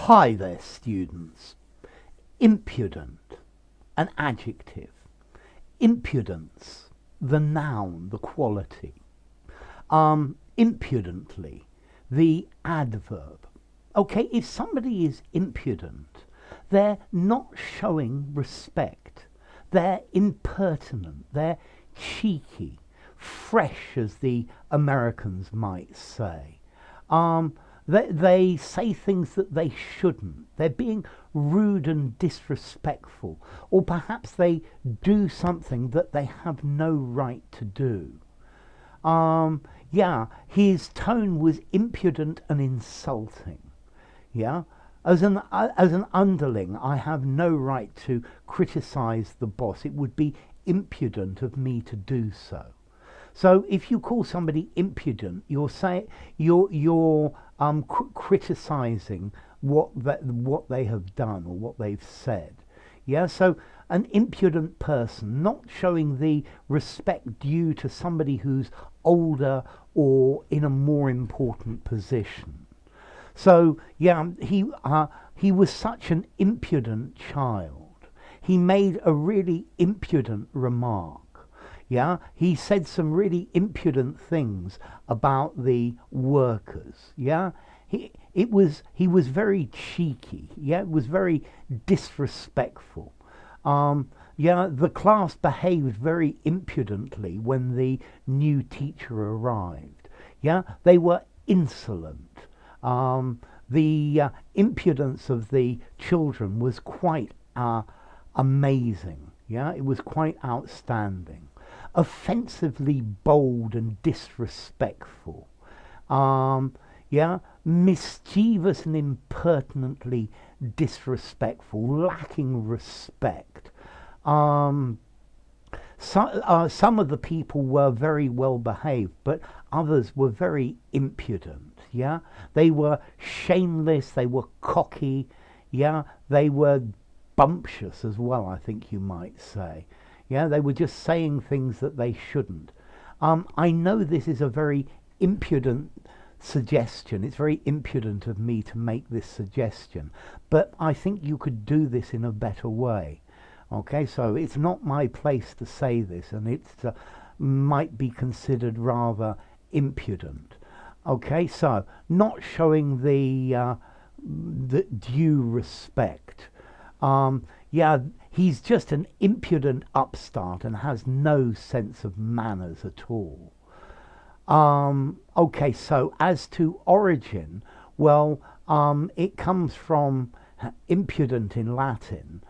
Hi there, students. Impudent, an adjective. Impudence, the noun, the quality. Impudently, the adverb. Okay, if somebody is impudent, they're not showing respect. They're impertinent. They're cheeky, fresh, as the Americans might say. Um, they say things that they shouldn't. They're being rude and disrespectful. Or perhaps they do something that they have no right to do. Yeah, his tone was impudent and insulting. Yeah, as an underling, I have no right to criticize the boss. It would be impudent of me to do so. So if you call somebody impudent, you're criticizing what they have done or what they've said. Yeah, so an impudent person not showing the respect due to somebody who's older or in a more important position. So yeah, he was such an impudent child. He made a really impudent remark. Yeah, he said some really impudent things about the workers. Yeah, he was very cheeky. Yeah, it was very disrespectful. Yeah, the class behaved very impudently when the new teacher arrived. Yeah, they were insolent. The impudence of the children was quite amazing. Yeah, it was quite outstanding. Offensively bold and disrespectful. Yeah, mischievous and impertinently disrespectful, lacking respect. Um, some of the people were very well behaved, but others were very impudent. Yeah, they were shameless, they were cocky. Yeah, they were bumptious as well, I think you might say. Yeah, they were just saying things that they shouldn't. I know this is a very impudent suggestion. It's very impudent of me to make this suggestion, but I think you could do this in a better way. Okay, so it's not my place to say this, and it might be considered rather impudent. Okay, so not showing the due respect. Yeah, he's just an impudent upstart and has no sense of manners at all. Okay, so as to origin, well, it comes from impudent in Latin,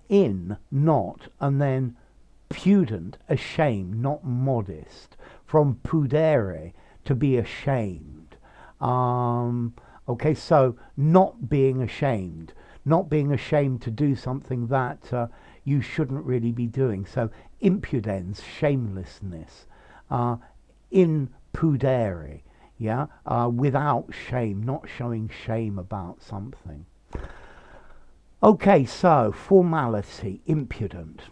in, not, and then pudent, ashamed, not modest, from pudere, to be ashamed. Okay, so not being ashamed to do something that you shouldn't really be doing. So impudence, shamelessness, in pudere, yeah, without shame, not showing shame about something. Okay, so formality, impudent.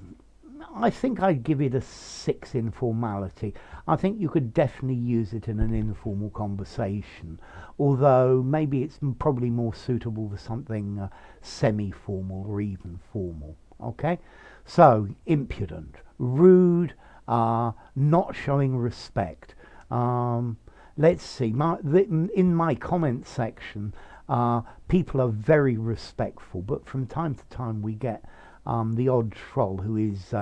I think I'd give it a 6 in formality. I think you could definitely use it in an informal conversation, although maybe it's probably more suitable for something semi-formal or even formal. Okay, so impudent, rude, not showing respect. Let's see, in my comment section, people are very respectful, but from time to time we get the odd troll who is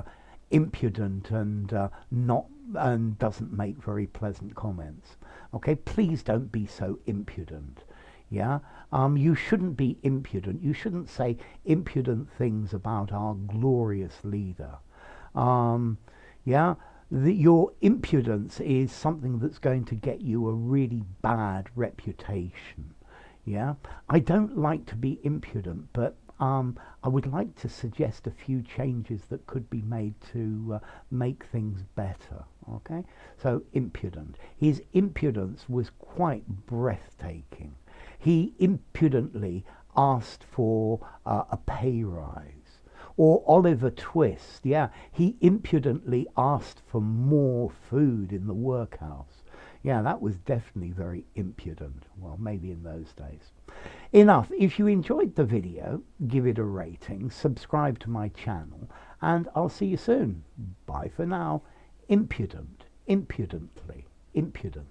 impudent and not and doesn't make very pleasant comments. Okay, please don't be so impudent. Yeah, you shouldn't be impudent. You shouldn't say impudent things about our glorious leader. Yeah, your impudence is something that's going to get you a really bad reputation. Yeah, I don't like to be impudent, but I would like to suggest a few changes that could be made to make things better. Okay, so impudent. His impudence was quite breathtaking. He impudently asked for a pay rise. Or Oliver Twist, yeah, he impudently asked for more food in the workhouse. Yeah, that was definitely very impudent. Well, maybe in those days. Enough. If you enjoyed the video, give it a rating, subscribe to my channel, and I'll see you soon. Bye for now. Impudent, impudently, impudent.